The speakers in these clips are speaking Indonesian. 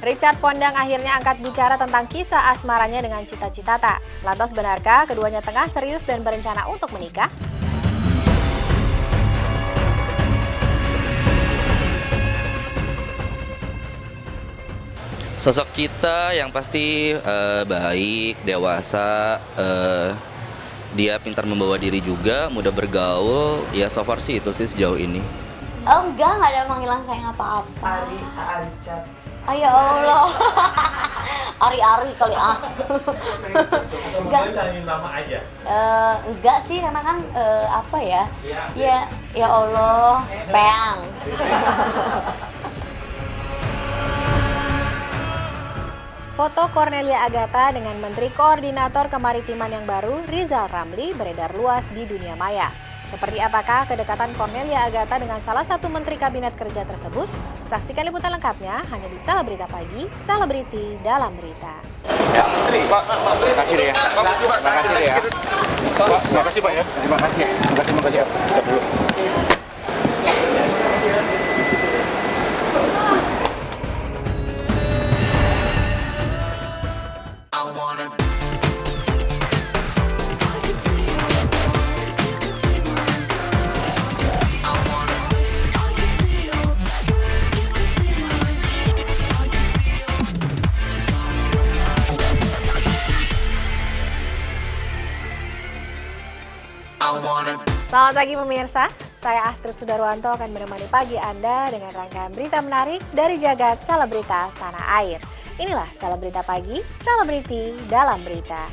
Richard Pondang akhirnya angkat bicara tentang kisah asmaranya dengan Cita Citata. Lantas benarkah keduanya tengah serius dan berencana untuk menikah? Sosok Cita yang pasti baik, dewasa, dia pintar membawa diri juga, mudah bergaul, ya so far sih itu sih sejauh ini. Oh enggak ada panggilan sayang apa-apa. Richard. Oh ya Allah. Ari-ari kali ah. Enggak. Salin nama aja. Enggak sih karena kan apa ya? Ya Allah, peang. Foto Cornelia Agatha dengan Menteri Koordinator Kemaritiman yang baru, Rizal Ramli, beredar luas di dunia maya. Seperti apakah kedekatan Cornelia Agatha dengan salah satu menteri kabinet kerja tersebut? Saksikan liputan lengkapnya hanya di Selebrita Pagi, Selebriti dalam berita. Ya, Menteri. Pak, makasih deh ya. Makasih deh ya. Pak, makasih Pak ya. Terima kasih. Makasih ya. Stop dulu. Selamat pagi pemirsa, saya Astrid Sudarwanto akan menemani pagi Anda dengan rangkaian berita menarik dari jagat selebritas tanah air. Inilah Selebrita Pagi, Selebriti dalam berita.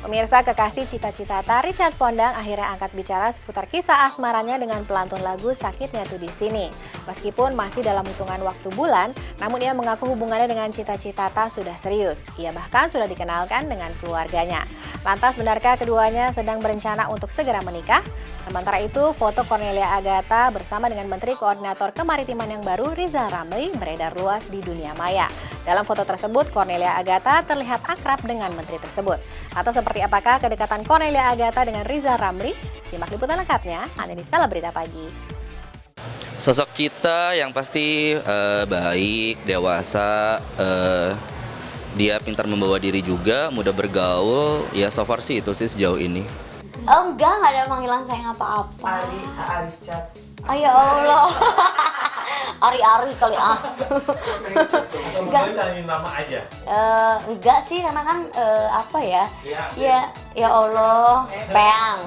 Pemirsa, kekasih Cita Citata Richard Pondang akhirnya angkat bicara seputar kisah asmaranya dengan pelantun lagu Sakitnya Tuh di Sini. Meskipun masih dalam hitungan waktu bulan, namun ia mengaku hubungannya dengan Cita Citata sudah serius. Ia bahkan sudah dikenalkan dengan keluarganya. Lantas benarkah keduanya sedang berencana untuk segera menikah? Sementara itu, foto Cornelia Agatha bersama dengan Menteri Koordinator Kemaritiman yang baru, Rizal Ramli, beredar luas di dunia maya. Dalam foto tersebut, Cornelia Agatha terlihat akrab dengan menteri tersebut. Atau seperti apakah kedekatan Cornelia Agatha dengan Rizal Ramli? Simak liputan lengkapnya hanya di Selebrita Pagi. Sosok Cita yang pasti baik, dewasa, dia pintar membawa diri juga, mudah bergaul, ya so far sih itu sih sejauh ini. Oh enggak ada panggilan sayang apa-apa. Richard. Oh ya Allah. Ari-ari kali ah. Enggak. Salin nama aja. Enggak sih karena kan apa ya? Ya Allah, peang.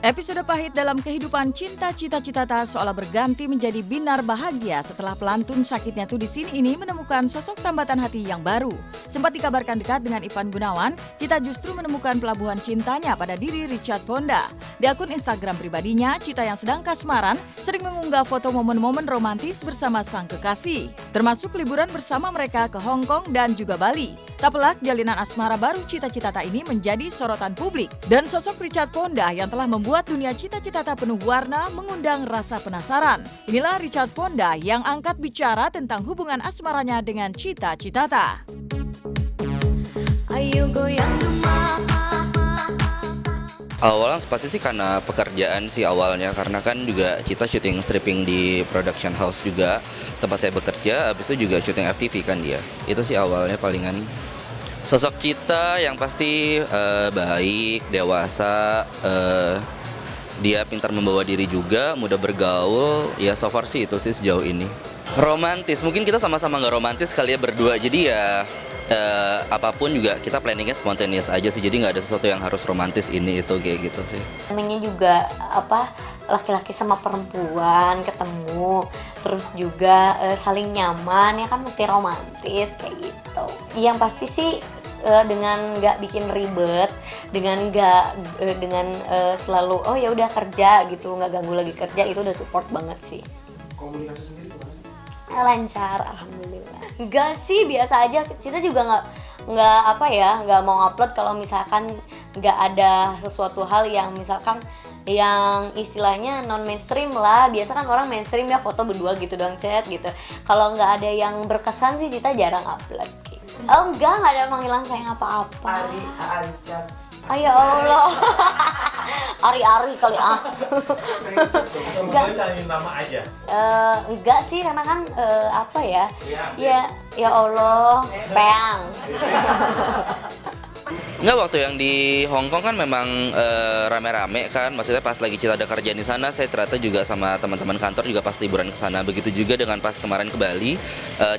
Episode pahit dalam kehidupan Cinta Cita Citata seolah berganti menjadi binar bahagia setelah pelantun Sakitnya Tuh di Sini ini menemukan sosok tambatan hati yang baru. Sempat dikabarkan dekat dengan Ivan Gunawan, Cita justru menemukan pelabuhan cintanya pada diri Richard Pondang. Di akun Instagram pribadinya, Cita yang sedang kasmaran sering mengunggah foto momen-momen romantis bersama sang kekasih, termasuk liburan bersama mereka ke Hong Kong dan juga Bali. Tak pelak, jalinan asmara baru Cita Citata ini menjadi sorotan publik. Dan sosok Richard Pondang yang telah membuat dunia Cita Citata penuh warna mengundang rasa penasaran. Inilah Richard Pondang yang angkat bicara tentang hubungan asmaranya dengan Cita Citata. Ayo goyang Awalnya pasti sih karena pekerjaan sih awalnya, karena kan juga Cita syuting stripping di production house juga tempat saya bekerja, habis itu juga syuting FTV kan dia. Itu sih awalnya palingan. Sosok Cita yang pasti baik, dewasa, dia pintar membawa diri juga, mudah bergaul, ya so far sih itu sih sejauh ini. Romantis, mungkin kita sama-sama nggak romantis kali ya berdua, jadi ya apapun juga kita planningnya spontaneous aja sih, jadi nggak ada sesuatu yang harus romantis ini itu kayak gitu sih. Namanya juga laki-laki sama perempuan ketemu, terus juga saling nyaman ya kan, mesti romantis kayak gitu. Yang pasti sih dengan nggak bikin ribet, dengan selalu oh ya udah kerja gitu, nggak ganggu lagi kerja, itu udah support banget sih. Komunikasi sendiri gimana? Lancar, alhamdulillah. Enggak sih, biasa aja. Kita juga nggak mau upload kalau misalkan nggak ada sesuatu hal yang misalkan yang istilahnya non mainstream lah. Biasa kan orang mainstream ya foto berdua gitu doang, chat gitu. Kalau nggak ada yang berkesan sih kita jarang upload gitu. Oh nggak ada panggilan sayang apa-apa. Ari Chat. Oh ya Allah. Ari-ari kali ah. Enggak cari nama aja. Enggak sih, karena kan ya Allah, Peang. Nggak, waktu yang di Hong Kong kan memang rame-rame kan, maksudnya pas lagi kita ada kerjaan di sana, saya ternyata juga sama teman-teman kantor juga pas liburan ke sana. Begitu juga dengan pas kemarin ke Bali,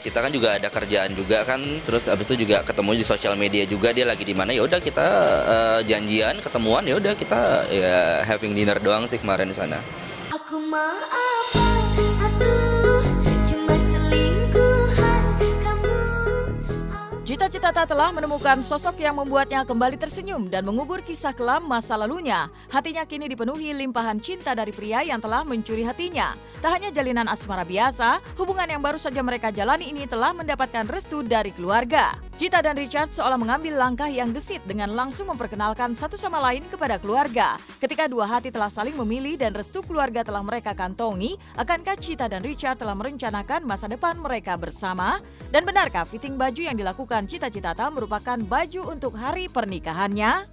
kita kan juga ada kerjaan juga kan, terus abis itu juga ketemu di sosial media juga dia lagi di mana, ya udah kita janjian ketemuan, ya udah kita ya having dinner doang sih kemarin di sana. Aku mau apa? Aduh, cuma selingkuhan kamu. Cita-cita Tata telah menemukan sosok yang membuatnya kembali tersenyum dan mengubur kisah kelam masa lalunya. Hatinya kini dipenuhi limpahan cinta dari pria yang telah mencuri hatinya. Tak hanya jalinan asmara biasa, hubungan yang baru saja mereka jalani ini telah mendapatkan restu dari keluarga. Cita dan Richard seolah mengambil langkah yang gesit dengan langsung memperkenalkan satu sama lain kepada keluarga. Ketika dua hati telah saling memilih dan restu keluarga telah mereka kantongi, akankah Cita dan Richard telah merencanakan masa depan mereka bersama? Dan benarkah fitting baju yang dilakukan Cita Tata merupakan baju untuk hari pernikahannya?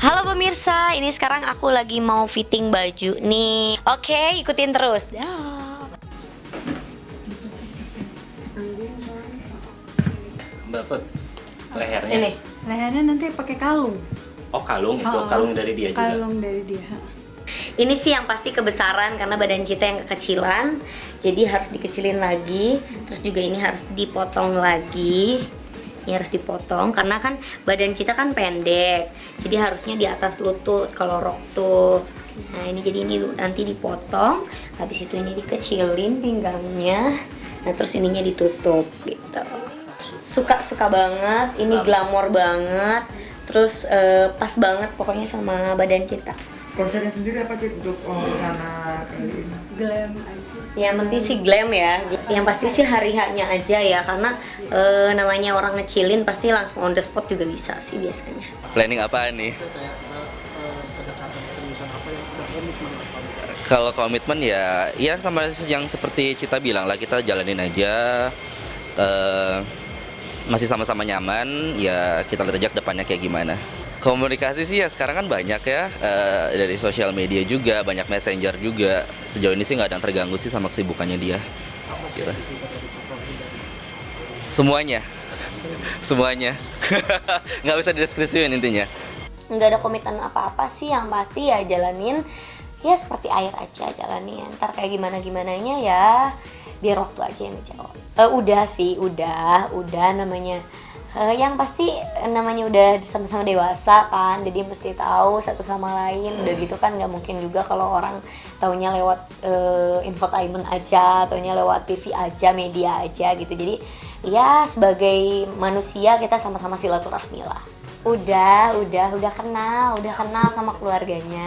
Halo pemirsa, ini sekarang aku lagi mau fitting baju nih. Oke, ikutin terus. Mbak Put, lehernya. Ini lehernya nanti pakai kalung. Oh kalung itu, Oh, kalung dari dia juga. Kalung dari dia. Ini sih yang pasti kebesaran karena badan Cita yang kekecilan, jadi harus dikecilin lagi. Terus juga ini harus dipotong lagi. Ini harus dipotong karena kan badan Cita kan pendek, jadi harusnya di atas lutut kalau rok tuh. Nah ini jadi ini nanti dipotong, habis itu ini dikecilin pinggangnya, nah terus ininya ditutup gitu. Suka banget, ini glamor banget, terus pas banget pokoknya sama badan Cita. Konsepnya sendiri apa sih untuk busana kali ini? Glam aja. Yang penting sih glam ya. Yang pasti sih hari-hanya aja ya, karena namanya orang ngecilin pasti langsung on the spot juga bisa sih biasanya. Planning apa nih? Kayak pendekatan seriusan apa yang udah komitmen apa? Kalau komitmen ya sama yang seperti Cita bilang lah, kita jalanin aja. Masih sama-sama nyaman, ya kita lihat aja ke depannya kayak gimana. Komunikasi sih ya sekarang kan banyak ya, dari sosial media juga, banyak messenger juga. Sejauh ini sih nggak ada yang terganggu sih sama kesibukannya dia. Apa sih Gitu. yang disuka dari Cita? Semuanya, semuanya. Nggak bisa dideskripsiin intinya. Nggak ada komitmen apa-apa sih, yang pasti ya jalanin ya seperti air aja, jalanin. Ntar kayak gimana-gimananya ya biar waktu aja yang ngejawab. Udah sih, udah namanya. Yang pasti namanya udah sama-sama dewasa kan, jadi mesti tahu satu sama lain. Udah gitu kan nggak mungkin juga kalau orang taunya lewat infotainment aja, taunya lewat TV aja, media aja gitu. Jadi ya sebagai manusia kita sama-sama silaturahmi lah. Udah kenal sama keluarganya.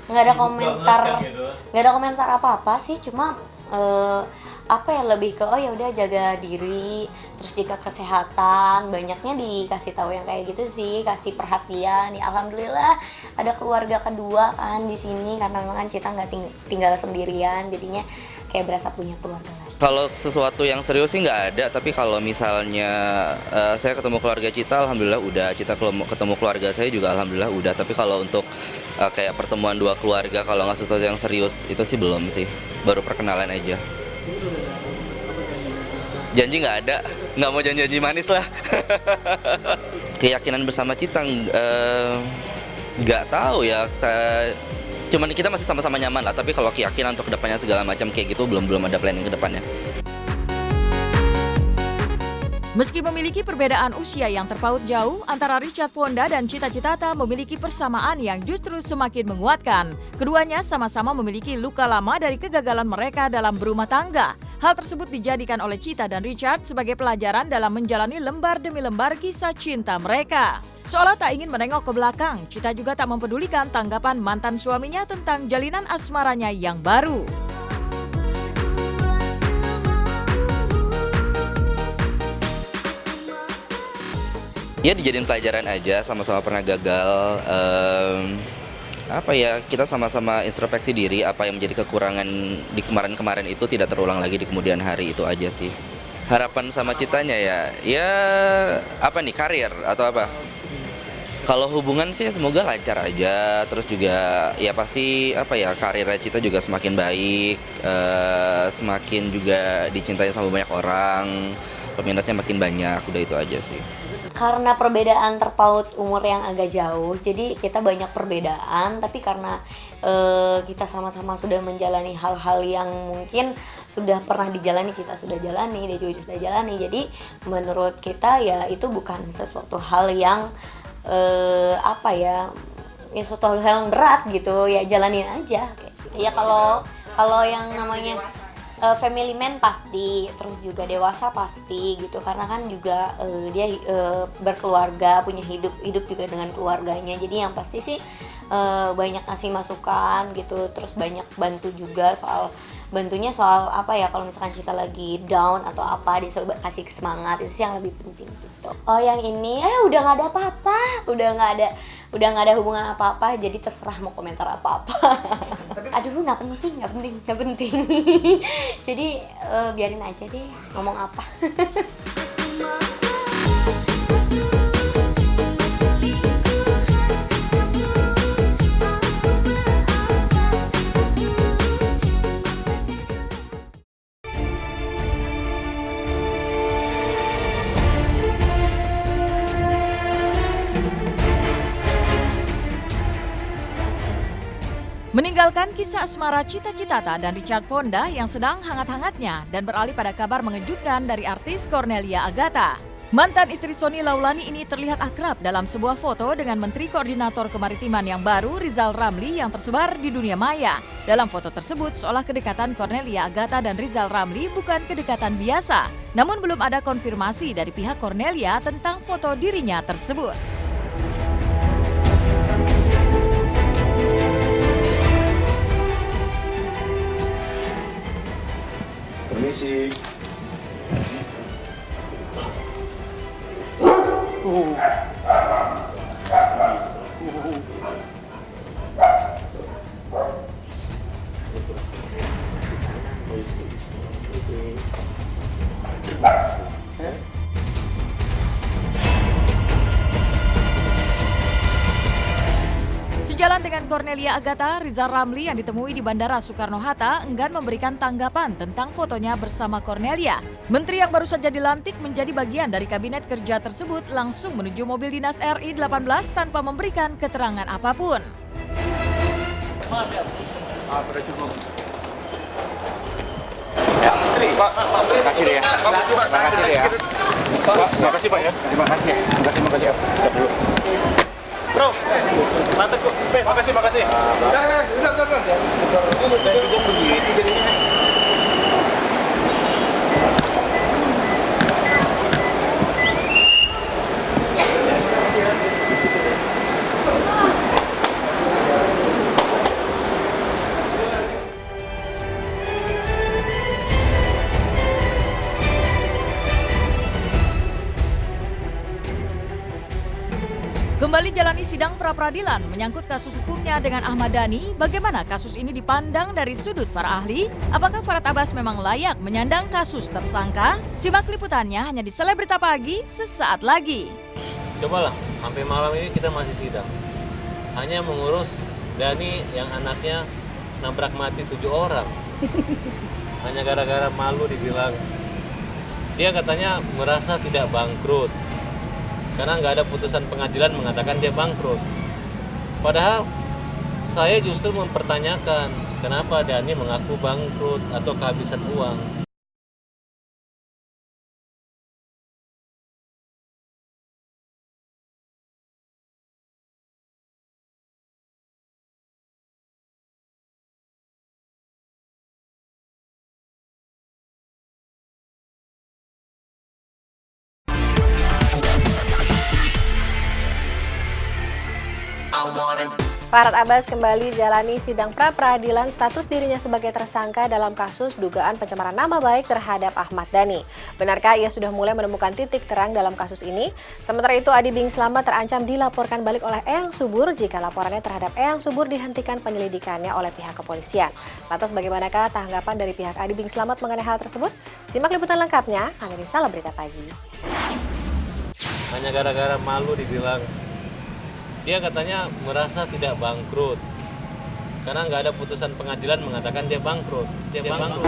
Nggak ada komentar apa-apa sih, cuma lebih ke ya udah jaga diri, terus jaga kesehatan, banyaknya dikasih tahu yang kayak gitu sih, kasih perhatian. Ya alhamdulillah ada keluarga kedua kan di sini, karena memang kan Cita nggak tinggal sendirian, jadinya kayak berasa punya keluarga lagi. Kalau sesuatu yang serius sih nggak ada, tapi kalau misalnya saya ketemu keluarga Cita, alhamdulillah udah. Cita ketemu keluarga saya juga alhamdulillah udah. Tapi kalau untuk kayak pertemuan dua keluarga, kalau nggak sesuatu yang serius itu sih belum sih, baru perkenalan aja. Janji nggak ada, nggak mau janji-janji manis lah. Keyakinan bersama Cita nggak tahu ya. Cuman kita masih sama-sama nyaman lah. Tapi kalau keyakinan untuk kedepannya segala macam kayak gitu belum ada planning kedepannya. Meski memiliki perbedaan usia yang terpaut jauh, antara Richard Fonda dan Cita Citata memiliki persamaan yang justru semakin menguatkan. Keduanya sama-sama memiliki luka lama dari kegagalan mereka dalam berumah tangga. Hal tersebut dijadikan oleh Cita dan Richard sebagai pelajaran dalam menjalani lembar demi lembar kisah cinta mereka. Seolah tak ingin menengok ke belakang, Cita juga tak mempedulikan tanggapan mantan suaminya tentang jalinan asmaranya yang baru. Ya dijadiin pelajaran aja, sama-sama pernah gagal. Kita sama-sama introspeksi diri, apa yang menjadi kekurangan di kemarin-kemarin itu tidak terulang lagi di kemudian hari, itu aja sih. Harapan sama Citanya karir atau apa? Kalau hubungan sih semoga lancar aja, terus juga ya pasti karirnya Cita juga semakin baik, semakin juga dicintai sama banyak orang, peminatnya makin banyak, udah itu aja sih. Karena perbedaan terpaut umur yang agak jauh, jadi kita banyak perbedaan, tapi karena kita sama-sama sudah menjalani hal-hal yang mungkin sudah pernah dijalani, Cita sudah jalani, dia juga sudah jalani, jadi menurut kita ya itu bukan sesuatu hal yang sesuatu hal yang berat gitu, ya jalanin aja. Ya kalau yang namanya family man pasti, terus juga dewasa pasti gitu, karena kan juga dia berkeluarga, punya hidup juga dengan keluarganya, jadi yang pasti sih banyak kasih masukan gitu, terus banyak bantu juga soal kalau misalkan Cita lagi down atau apa, dia selalu kasih semangat, itu sih yang lebih penting gitu. Oh yang ini udah nggak ada apa-apa, udah nggak ada hubungan apa-apa, jadi terserah mau komentar apa-apa. Aduh nggak penting. Jadi biarin aja deh ngomong apa. Meninggalkan kisah asmara Cita Citata dan Richard Fonda yang sedang hangat-hangatnya dan beralih pada kabar mengejutkan dari artis Cornelia Agatha. Mantan istri Sony Laulani ini terlihat akrab dalam sebuah foto dengan Menteri Koordinator Kemaritiman yang baru, Rizal Ramli, yang tersebar di dunia maya. Dalam foto tersebut, seolah kedekatan Cornelia Agatha dan Rizal Ramli bukan kedekatan biasa. Namun belum ada konfirmasi dari pihak Cornelia tentang foto dirinya tersebut. Permisi. Sejalan dengan Cornelia Agatha, Rizal Ramli yang ditemui di Bandara Soekarno-Hatta enggan memberikan tanggapan tentang fotonya bersama Cornelia. Menteri yang baru saja dilantik menjadi bagian dari kabinet kerja tersebut langsung menuju mobil dinas RI 18 tanpa memberikan keterangan apapun. Sudah cukup. Ya, Menteri. Pak, makasih deh ya. Makasih deh ya. Pak, makasih Pak ya. Terima kasih ya. Makasih ya. Sudah dulu. Bro, mantap kok. Makasih. Udah. Ini udah begitu jadinya. Kembali jalani sidang pra-peradilan menyangkut kasus hukumnya dengan Ahmad Dhani. Bagaimana kasus ini dipandang dari sudut para ahli? Apakah Farhad Abbas memang layak menyandang kasus tersangka? Simak liputannya hanya di Selebrita Pagi sesaat lagi. Cobalah, sampai malam ini kita masih sidang. Hanya mengurus Dhani yang anaknya nabrak mati 7 orang. Hanya gara-gara malu dibilang Dia katanya merasa tidak bangkrut karena nggak ada putusan pengadilan mengatakan dia bangkrut. Padahal saya justru mempertanyakan kenapa Dhani mengaku bangkrut atau kehabisan uang. Farhad Abbas kembali jalani sidang pra-peradilan status dirinya sebagai tersangka dalam kasus dugaan pencemaran nama baik terhadap Ahmad Dhani. Benarkah ia sudah mulai menemukan titik terang dalam kasus ini? Sementara itu, Adi Bing Slamet terancam dilaporkan balik oleh Eyang Subur jika laporannya terhadap Eyang Subur dihentikan penyelidikannya oleh pihak kepolisian. Lantas bagaimanakah tanggapan dari pihak Adi Bing Slamet mengenai hal tersebut? Simak liputan lengkapnya, Hanya Salah Berita Pagi. Hanya gara-gara malu dibilang. Dia katanya merasa tidak bangkrut karena nggak ada putusan pengadilan mengatakan dia bangkrut. Dia bangkrut.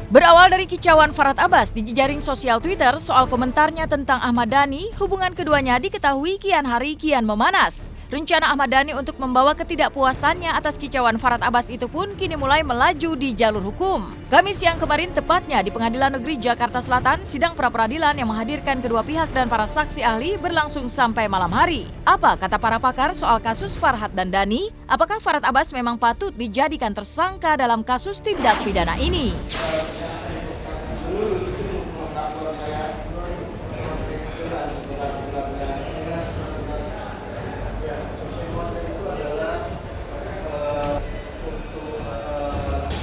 Berawal dari kicauan Farhad Abbas di jejaring sosial Twitter soal komentarnya tentang Ahmad Dhani, hubungan keduanya diketahui kian hari kian memanas. Rencana Ahmad Dhani untuk membawa ketidakpuasannya atas kicauan Farhad Abbas itu pun kini mulai melaju di jalur hukum. Kamis siang kemarin tepatnya di Pengadilan Negeri Jakarta Selatan, sidang pra-peradilan yang menghadirkan kedua pihak dan para saksi ahli berlangsung sampai malam hari. Apa kata para pakar soal kasus Farhad dan Dhani? Apakah Farhad Abbas memang patut dijadikan tersangka dalam kasus tindak pidana ini?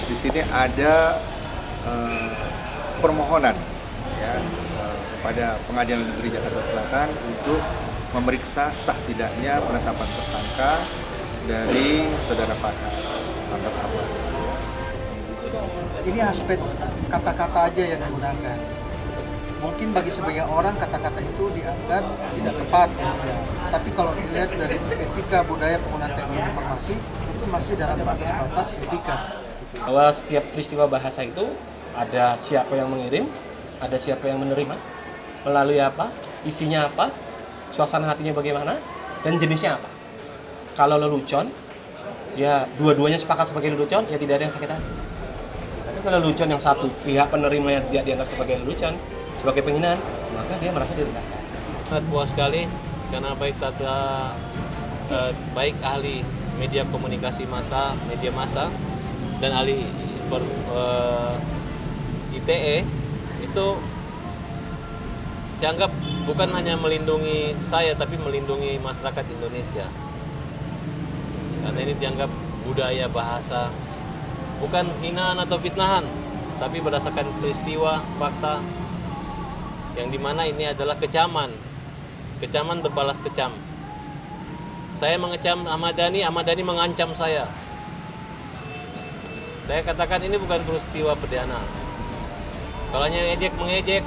Di sini ada permohonan ya, kepada Pengadilan Negeri Jakarta Selatan untuk memeriksa sah tidaknya penetapan tersangka dari saudara Farhad Abbas. Ini aspek kata-kata aja yang digunakan. Mungkin bagi sebagian orang kata-kata itu dianggap tidak tepat gitu ya. Tapi kalau dilihat dari etika budaya penggunaan teknologi informasi itu masih dalam batas-batas etika. Bahwa setiap peristiwa bahasa itu ada siapa yang mengirim, ada siapa yang menerima, melalui apa, isinya apa, suasana hatinya bagaimana, dan jenisnya apa. Kalau lelucon, ya dua-duanya sepakat sebagai lelucon, ya tidak ada yang sakit hati. Tapi kalau lelucon yang satu pihak penerimanya tidak dianggap sebagai lelucon, sebagai penghinaan, maka dia merasa direndahkan. Sangat puas sekali karena baik ahli media komunikasi massa, media massa, dan ahli ITE itu saya anggap bukan hanya melindungi saya tapi melindungi masyarakat Indonesia. Karena ini dianggap budaya bahasa, bukan hinaan atau fitnahan, tapi berdasarkan peristiwa, fakta, yang dimana ini adalah kecaman berbalas kecam. Saya mengecam Ahmad Dhani mengancam saya. Saya katakan ini bukan peristiwa pidana. Kalau hanya mengejek,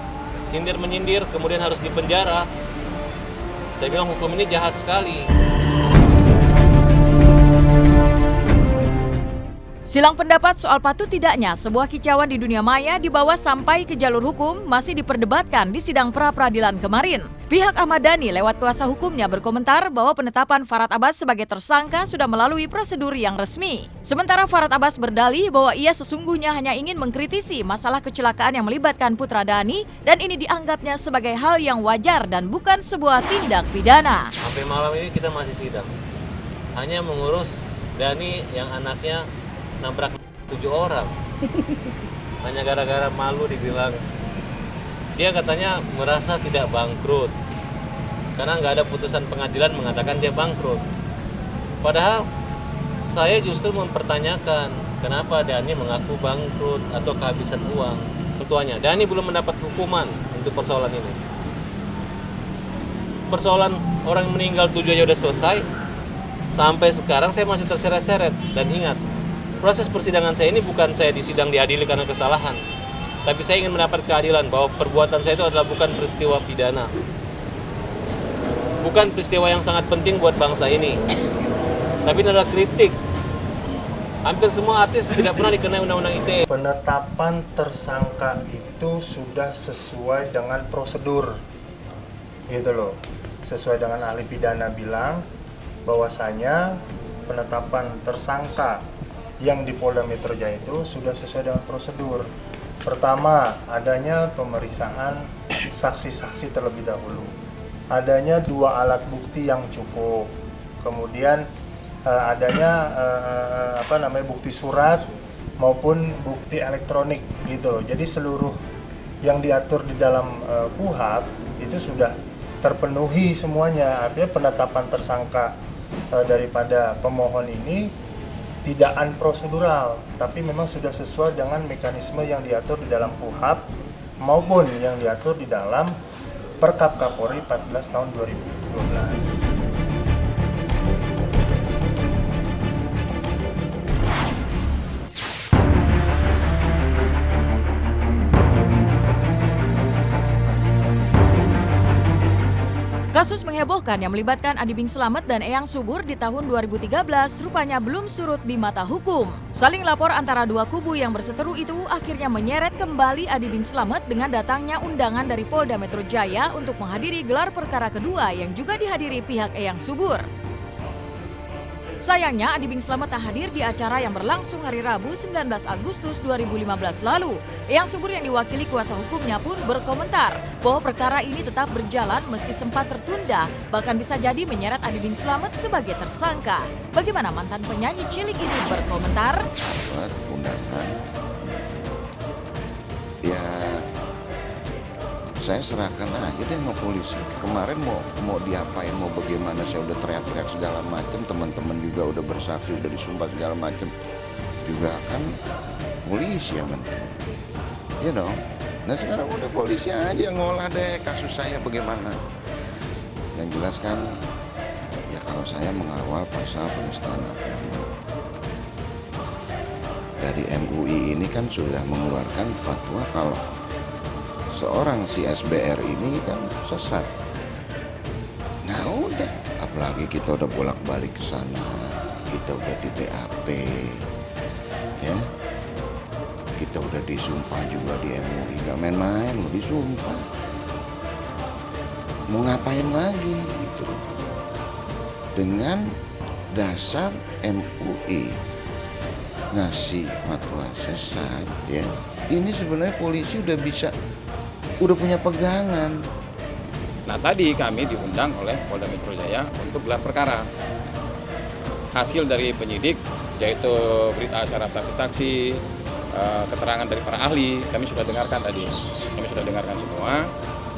sindir-menyindir, kemudian harus dipenjara. Saya bilang hukum ini jahat sekali. Silang pendapat soal patut tidaknya sebuah kicauan di dunia maya dibawa sampai ke jalur hukum masih diperdebatkan di sidang pra-peradilan kemarin. Pihak Ahmad Dhani lewat kuasa hukumnya berkomentar bahwa penetapan Farhad Abbas sebagai tersangka sudah melalui prosedur yang resmi. Sementara Farhad Abbas berdalih bahwa ia sesungguhnya hanya ingin mengkritisi masalah kecelakaan yang melibatkan putra Dhani dan ini dianggapnya sebagai hal yang wajar dan bukan sebuah tindak pidana. Sampai malam ini kita masih sidang. Hanya mengurus Dhani yang anaknya nabrak 7 orang. Hanya gara-gara malu dibilang. Dia katanya merasa tidak bangkrut karena nggak ada putusan pengadilan mengatakan dia bangkrut. Padahal saya justru mempertanyakan kenapa Dhani mengaku bangkrut atau kehabisan uang. Ketuanya, Dhani belum mendapat hukuman untuk persoalan ini. Persoalan orang meninggal 7 aja udah selesai. Sampai sekarang saya masih terseret-seret. Dan ingat, proses persidangan saya ini bukan saya disidang diadili karena kesalahan, tapi saya ingin mendapat keadilan bahwa perbuatan saya itu adalah bukan peristiwa pidana, bukan peristiwa yang sangat penting buat bangsa ini, tapi ini adalah kritik Hampir semua artis tidak pernah dikenai undang-undang ITE. Penetapan tersangka itu sudah sesuai dengan prosedur, gitu loh. Sesuai dengan ahli pidana bilang bahwasanya penetapan tersangka yang di Polda Metro Jaya itu sudah sesuai dengan prosedur. Pertama, adanya pemeriksaan saksi-saksi terlebih dahulu. Adanya 2 alat bukti yang cukup. Kemudian adanya bukti surat maupun bukti elektronik gitu loh. Jadi seluruh yang diatur di dalam KUHP itu sudah terpenuhi semuanya. Artinya penetapan tersangka daripada pemohon ini tidak unprosedural, tapi memang sudah sesuai dengan mekanisme yang diatur di dalam KUHP maupun yang diatur di dalam Perkap Kapolri 14 tahun 2012. Kasus menghebohkan yang melibatkan Adi Bing Slamet dan Eyang Subur di tahun 2013 rupanya belum surut di mata hukum. Saling lapor antara dua kubu yang berseteru itu akhirnya menyeret kembali Adi Bing Slamet dengan datangnya undangan dari Polda Metro Jaya untuk menghadiri gelar perkara kedua yang juga dihadiri pihak Eyang Subur. Sayangnya Adi Bing Slamet tak hadir di acara yang berlangsung hari Rabu 19 Agustus 2015 lalu. Eyang Subur yang diwakili kuasa hukumnya pun berkomentar bahwa perkara ini tetap berjalan meski sempat tertunda, bahkan bisa jadi menyeret Adi Bing Slamet sebagai tersangka. Bagaimana mantan penyanyi cilik ini berkomentar? Undangan, ya saya serahkan aja deh sama polisi. Kemarin mau diapain, mau bagaimana, saya udah teriak-teriak segala macam, teman-teman juga udah bersaksi, udah disumpah segala macam. Juga kan polisi yang nentuin. Ya dong. Nah sekarang udah polisi aja yang ngolah deh kasus saya bagaimana. Yang jelas kan, ya kalau saya mengawal pasal penistaan agama. Dari MUI ini kan sudah mengeluarkan fatwa kalau seorang si SBR ini kan sesat. Nah udah, apalagi kita udah bolak-balik ke sana, kita udah di BAP, ya, kita udah disumpah juga di MUI, gak main-main loh disumpah. Mau ngapain lagi gitu loh? Dengan dasar MUI ngasih fatwa sesat, ya. Ini sebenarnya polisi udah punya pegangan. Nah tadi kami diundang oleh Polda Metro Jaya untuk gelar perkara. Hasil dari penyidik, yaitu berita acara saksi-saksi, keterangan dari para ahli, kami sudah dengarkan tadi. Kami sudah dengarkan semua.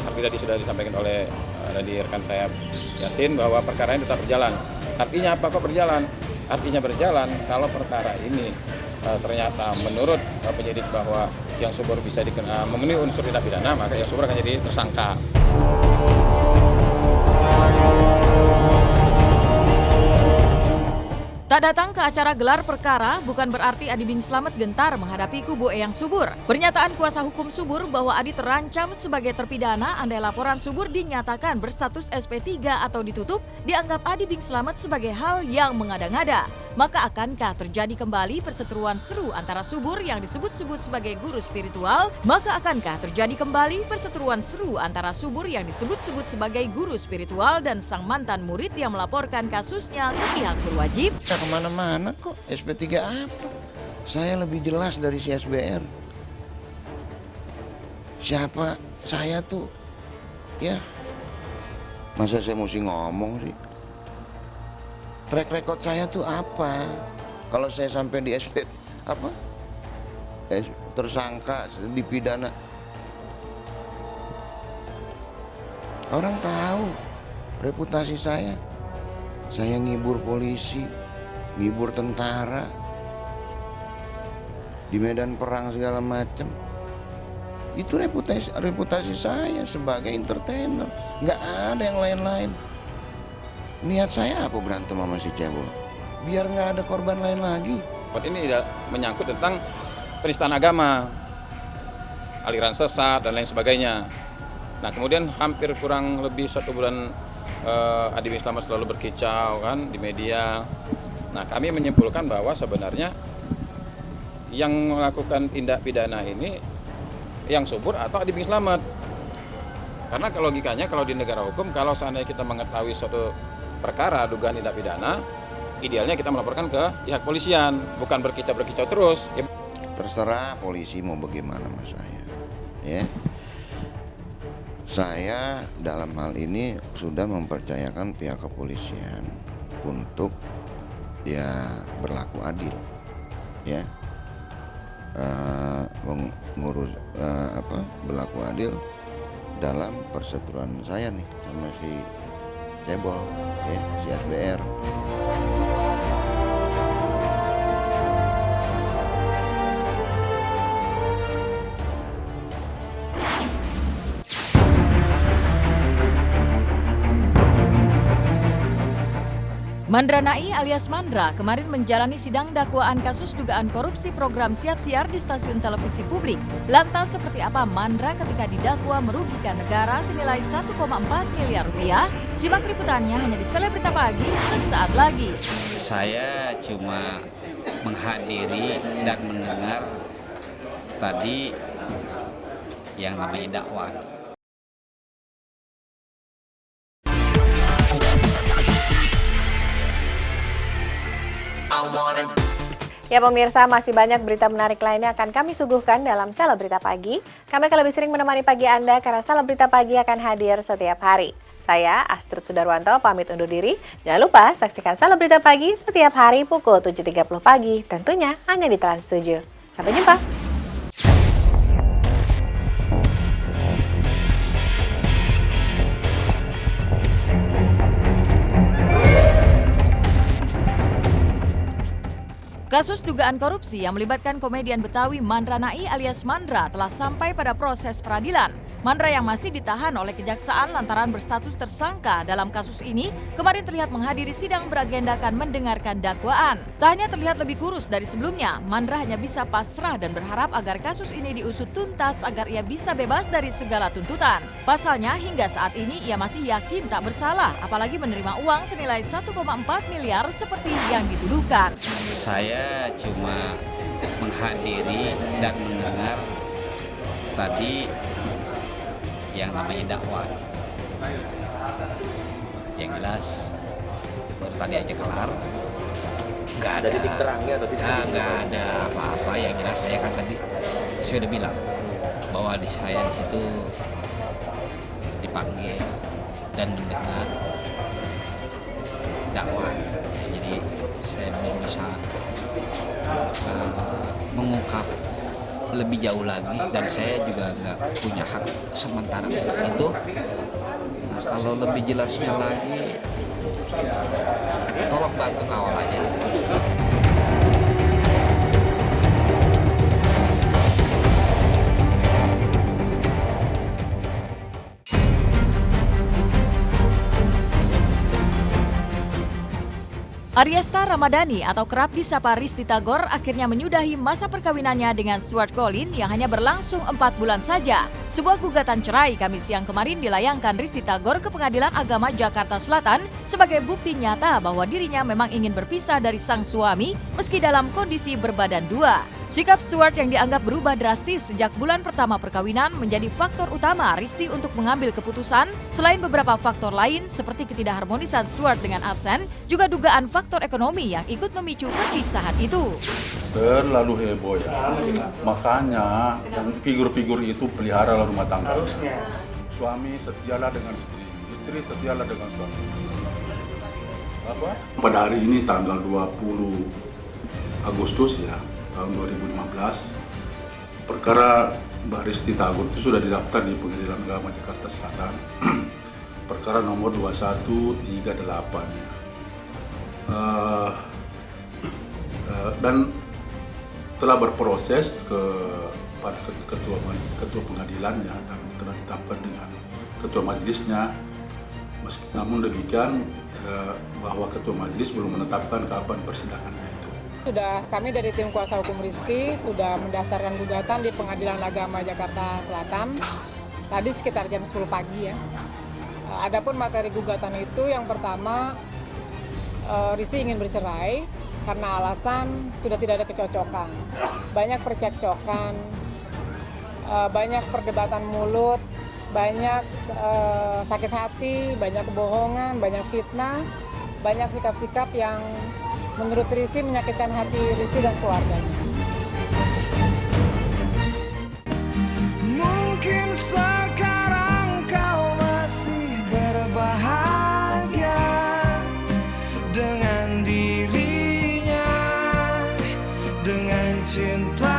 Tapi tadi sudah disampaikan oleh dari rekan saya Yasin bahwa perkara ini tetap berjalan. Artinya apa kok berjalan? Artinya berjalan kalau perkara ini ternyata menurut penyidik bahwa Yang Subur bisa memenuhi unsur tindak pidana, maka Yang Subur akan jadi tersangka. Tak datang ke acara gelar perkara bukan berarti Adi Bing Slamet gentar menghadapi kubu Eyang Subur. Pernyataan kuasa hukum Subur bahwa Adi terancam sebagai terpidana andai laporan Subur dinyatakan berstatus SP3 atau ditutup, dianggap Adi Bing Slamet sebagai hal yang mengada-ngada. Maka akankah terjadi kembali perseteruan seru antara Subur yang disebut-sebut sebagai guru spiritual? Maka akankah terjadi kembali perseteruan seru antara Subur yang disebut-sebut sebagai guru spiritual dan sang mantan murid yang melaporkan kasusnya ke pihak berwajib? Kemana-mana kok, SP3 apa? Saya lebih jelas dari si SBR. Siapa saya tuh, ya masa saya mesti ngomong sih? Track record saya tuh apa? Kalau saya sampai di SP, tersangka, dipidana, orang tahu reputasi saya. Saya ngibur polisi, ngibur tentara di medan perang segala macam. Itu reputasi saya sebagai entertainer. Nggak ada yang lain-lain. Niat saya apa berantem sama si cebol? Biar nggak ada korban lain lagi. Ini menyangkut tentang penistaan agama, aliran sesat dan lain sebagainya. Nah kemudian hampir kurang lebih 1 bulan Adi Bing Slamet selalu berkicau kan di media. Nah, kami menyimpulkan bahwa sebenarnya yang melakukan tindak pidana ini yang subur atau Adi Bing Slamet. Karena logikanya kalau di negara hukum, kalau seandainya kita mengetahui suatu perkara dugaan tindak pidana, idealnya kita melaporkan ke pihak polisian, bukan berkicau terus. Terserah polisi mau bagaimana mas saya. Ya. Saya dalam hal ini sudah mempercayakan pihak kepolisian untuk ya berlaku adil, ya, mengurus berlaku adil dalam perseteruan saya nih sama si Cebol, ya, si SBR. Mandra Nai alias Mandra kemarin menjalani sidang dakwaan kasus dugaan korupsi program Siap Siar di stasiun televisi publik. Lantas seperti apa Mandra ketika didakwa merugikan negara senilai 1,4 miliar rupiah? Simak liputannya hanya di Selebrita Pagi sesaat lagi. Saya cuma menghadiri dan mendengar tadi yang namanya dakwaan. Ya pemirsa, masih banyak berita menarik lainnya akan kami suguhkan dalam Selebrita Pagi. Kami akan lebih sering menemani pagi Anda karena Selebrita Pagi akan hadir setiap hari. Saya Astrid Sudarwanto pamit undur diri. Jangan lupa saksikan Selebrita Pagi setiap hari pukul 7.30 pagi, tentunya hanya di Trans 7. Sampai jumpa. Kasus dugaan korupsi yang melibatkan komedian Betawi Mandra Nai alias Mandra telah sampai pada proses peradilan. Mandra yang masih ditahan oleh Kejaksaan lantaran berstatus tersangka dalam kasus ini kemarin terlihat menghadiri sidang beragendakan mendengarkan dakwaan. Tak hanya terlihat lebih kurus dari sebelumnya, Mandra hanya bisa pasrah dan berharap agar kasus ini diusut tuntas agar ia bisa bebas dari segala tuntutan. Pasalnya hingga saat ini ia masih yakin tak bersalah, apalagi menerima uang senilai 1,4 miliar seperti yang dituduhkan. Saya cuma menghadiri dan mendengar tadi yang namanya dakwaan. Yang jelas baru tadi aja kelar, nggak ada titik terangnya atau nggak ada apa-apa. Yang jelas saya kan tadi saya udah bilang bahwa saya di situ dipanggil dan mendengar dakwaan. Jadi saya belum bisa mengungkap lebih jauh lagi dan saya juga nggak punya hak sementara untuk itu. Nah, kalau lebih jelasnya lagi, tolong bantu kawal aja. Aryesta Ramadhani atau kerap disapa Risty Tagor akhirnya menyudahi masa perkawinannya dengan Stuart Collin yang hanya berlangsung 4 bulan saja. Sebuah gugatan cerai Kamis siang kemarin dilayangkan Risty Tagor ke Pengadilan Agama Jakarta Selatan sebagai bukti nyata bahwa dirinya memang ingin berpisah dari sang suami meski dalam kondisi berbadan dua. Sikap Stuart yang dianggap berubah drastis sejak bulan pertama perkawinan menjadi faktor utama Risty untuk mengambil keputusan. Selain beberapa faktor lain seperti ketidakharmonisan Stuart dengan Arsen, juga dugaan faktor ekonomi yang ikut memicu perpisahan itu. Terlalu heboh ya, makanya yang figur-figur itu pelihara rumah tangga. Suami setialah dengan istri, istri setialah dengan suami. Pada hari ini tanggal 20 Agustus ya, tahun 2015, perkara Mbak Risty Tagor itu sudah didaftar di Pengadilan Agama Jakarta Selatan, perkara nomor 2138. Dan telah berproses ke ketua pengadilannya dan telah ditetapkan dengan ketua majelisnya. Namun demikian bahwa ketua majelis belum menetapkan kapan persidangannya itu. Kami dari tim kuasa hukum Risty sudah mendaftarkan gugatan di Pengadilan Agama Jakarta Selatan tadi sekitar jam 10 pagi ya. Adapun materi gugatan itu yang pertama Risti ingin bercerai karena alasan sudah tidak ada kecocokan. Banyak percekcokan, banyak perdebatan mulut, banyak sakit hati, banyak kebohongan, banyak fitnah, banyak sikap-sikap yang menurut Risti menyakitkan hati Risti dan keluarganya. Mungkin sekarang kau masih berbahagia dengan dirinya, dengan cinta